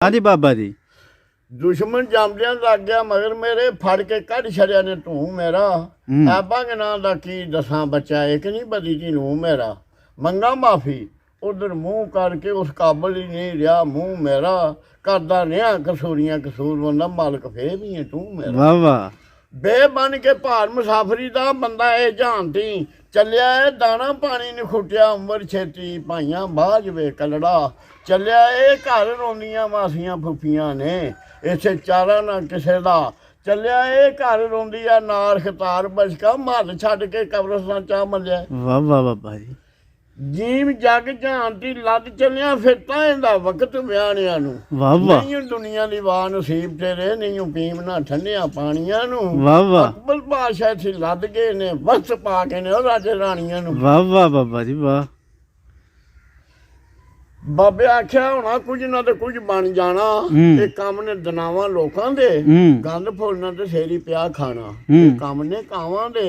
ਹਾਂਜੀ ਬਾਬਾ ਜੀ। ਦੁਸ਼ਮਣ ਜੰਮਦਿਆਂ ਲੱਗ ਗਿਆ ਮਗਰ ਮੇਰੇ, ਫੜ ਕੇ ਕੱਢ ਛੜਿਆ ਨੇ ਤੂੰ ਮੇਰਾ। ਐਬਾਂ ਕੇ ਨਾਂ ਦਾ ਕੀ ਦਸਾਂ ਬੱਚਾ, ਇੱਕ ਨਹੀਂ ਬਦੀ ਜੀ ਨੂੰ ਮੇਰਾ। ਮੰਗਾ ਮਾਫੀ ਉਧਰ ਮੂੰਹ ਕਰਕੇ, ਉਸ ਕਾਬਲ ਹੀ ਨਹੀਂ ਰਿਹਾ ਮੂੰਹ ਮੇਰਾ। ਕਰਦਾ ਰਿਹਾ ਕਸੂਰੀਆਂ ਕਸੂਰ ਬੰਦਾ, ਮਾਲਕ ਫੇਰ ਵੀ ਹੈ ਤੂੰ ਮੇਰਾ। ਵਾਹ ਵਾਹ। ਬੇ ਬਣ ਕੇ ਭਾਰ ਮੁਸਾਫਰੀ ਦਾ ਬੰਦਾ ਇਹ ਜਾਣਦੀ, ਚੱਲਿਆ ਇਹ ਦਾਣਾ ਪਾਣੀ ਨੇ ਖੁੱਟਿਆ ਉਮਰ ਛੇਤੀ, ਭਾਈਆਂ ਬਾਝ ਵੇ ਕਲੜਾ। ਚੱਲਿਆ ਇਹ ਘਰ ਰੋਂਦੀਆਂ ਮਾਸੀਆਂ ਫੁੱਫੀਆਂ ਨੇ, ਇਸੇ ਚਾਰਾ ਨਾ ਕਿਸੇ ਦਾ। ਚੱਲਿਆ ਇਹ ਘਰ ਰੋਂਦੀ ਆ ਨਾਰ ਖਤਾਰ ਬਚਕਾ, ਮਹੱਲ ਛੱਡ ਕੇ ਕਬਰਸਤਾਨ ਚਾਹ ਮੱਲਿਆ। ਵਾਹ ਵਾਹ ਬਾਬਾ ਜੀ। ਜੀਮ ਜੱਗ ਜਾਣਦੀ ਲੱਦ ਚੱਲਿਆ, ਫਿਰ ਤਾਂ ਇਹਦਾ ਵਕਤ ਵਿਆਹਣਿਆਂ ਨੂੰ। ਵਾਹ ਵਾਹ। ਨਹੀਂ ਦੁਨੀਆ ਦੀ ਵਾਹ ਨਸੀਬ ਤੇਰੇ, ਨਹੀਂ ਪੀਮ ਨਾ ਠੰਡਿਆਂ ਪਾਣੀਆਂ ਨੂੰ। ਵਾਹ ਵਾਹ। ਅਕਬਰ ਬਾਦਸ਼ਾਹ ਸੀ ਲੱਦ ਗਏ ਨੇ, ਵਕਤ ਪਾ ਕੇ ਨੇ ਉਹ ਰਾਜੇ ਰਾਣੀਆਂ ਨੂੰ। ਵਾਹ ਵਾਹ ਬਾਬਾ ਜੀ ਵਾਹ। ਬਾਬੇ ਆਖਿਆ ਹੋਣਾ ਕੁਝ ਨਾ ਤੇ ਕੁਝ ਬਣ ਜਾਣਾ, ਇਹ ਕੰਮ ਨੇ ਦਨਾਵਾਂ ਲੋਕਾਂ ਦੇ, ਗੰਦ ਫੁੱਲਣਾ ਤੇ ਸੇਰੀ ਪਿਆ ਖਾਣਾ। ਇਹ ਕੰਮ ਨੇ ਕਾਵਾਂ ਦੇ,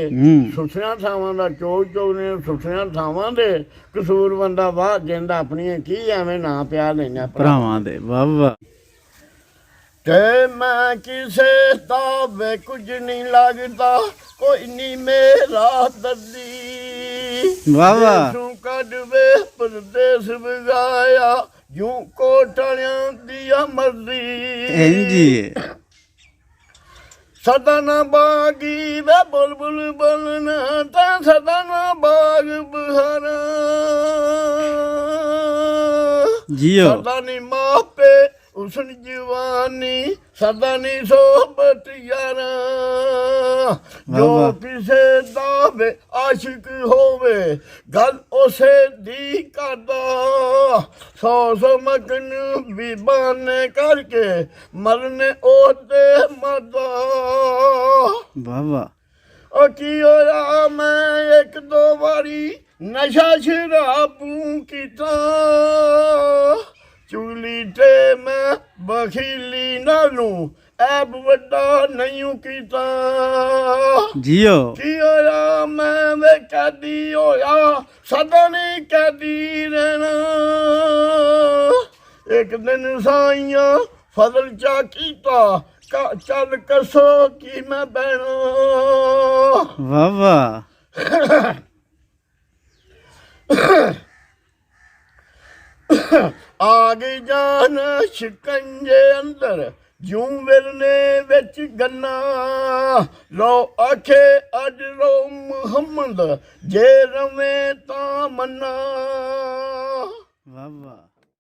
ਸੁਥਰਿਆਂ ਥਾਵਾਂ ਦਾ ਚੋਗ ਚੋਗ ਨੇ ਸੁਥਰਿਆਂ ਥਾਵਾਂ ਦੇ। ਕਸੂਰ ਬੰਦਾ ਵਾਹ ਜਿੰਦਾ ਆਪਣੀਆਂ ਕੀ ਐਵੇਂ ਨਾ ਪਿਆ ਲੈਣਾ ਭਰਾਵਾਂ ਦੇ। ਵਾਹ ਵਾਹ। ਤੇ ਮੈਂ ਕਿਸੇ ਦਾ ਵੇ ਕੁਝ ਨਹੀਂ ਲੱਗਦਾ, ਕੋਈ ਨਹੀਂ ਮੇਰਾ ਦਰਦੀ। ਵਾਹ ਵਾਹ। ਤੂੰ ਕੱਢ ਵੇ ਪਰਦੇਸ ਵਗਾਇਆ, ਜੂ ਕੋਟਲਿਆਂ ਦੀ ਮਰਜ਼ੀ। ਇੰਜੀ ਸਦਾ ਨਾ ਬਾਗੀ ਵੇ ਬੁਲਬੁਲ ਬੋਲਣਾ, ਤਾਂ ਸਦਾ ਨਾ ਬਾਗ ਬਹਾਰਾ। ਜੀਓ। ਸਦਾ ਨੀ ਮਾਪੇ ਉਸਨ ਜਵਾਨੀ, ਸਦਾ ਨੀ ਸੋਬਤ ਯਾਰਾ। ਜੋ ਕਿਸੇ ਦਾ ਵੇ ਆਸ਼ਿਕ ਹੋਵੇ, ਗੱਲ ਉਸੇ ਦੀ ਕਰਦਾ। ਸੌ ਮਗਨ ਵੀ ਬਾਨੇ ਕਰਕੇ, ਮਰਨੇ ਉਹਦੇ ਮਰਦਾ। ਵਾਹ ਵਾਹ। ਉਹ ਕੀ ਹੋਇਆ ਮੈਂ ਇੱਕ ਦੋ ਵਾਰੀ ਨਸ਼ਾ ਸ਼ਰਾਬੂ ਕੀਤਾ, ਚੁਗਲੀ ਤੇ ਮੈਂ ਬਖੀਲੀ ਨਾਲੋਂ ਐਬ ਵੱਡਾ ਨਹੀਂ ਕੀਤਾ। ਜੀਓ। ਕੀ ਹੋਇਆ ਮੈਂ ਵੇ ਕੈਦੀ ਹੋਇਆ, ਸਦਾ ਨਹੀਂ ਕੈਦੀ ਰਹਿਣਾ। ਇੱਕ ਦਿਨ ਸਾਈਆਂ ਫਜ਼ਲ ਚਾ ਕੀਤਾ, ਚੱਲ ਕਸੋ ਕੀ ਮੈਂ ਬਹਿਣਾ। ਵਾਹ ਵਾਹ। ਆ ਗਈ ਜਾਨ ਸ਼ਿਕੰਜੇ ਅੰਦਰ, ਜੂ ਵਿਰਨੇ ਵਿੱਚ ਗੰਨਾ। ਲੋ ਆਖੇ ਅੱਜ ਰੋ ਮੁਹੰਮਦ, ਜੇ ਰਵੇਂ ਤਾਂ ਮੰਨਾ। ਵਾਹ ਵਾਹ।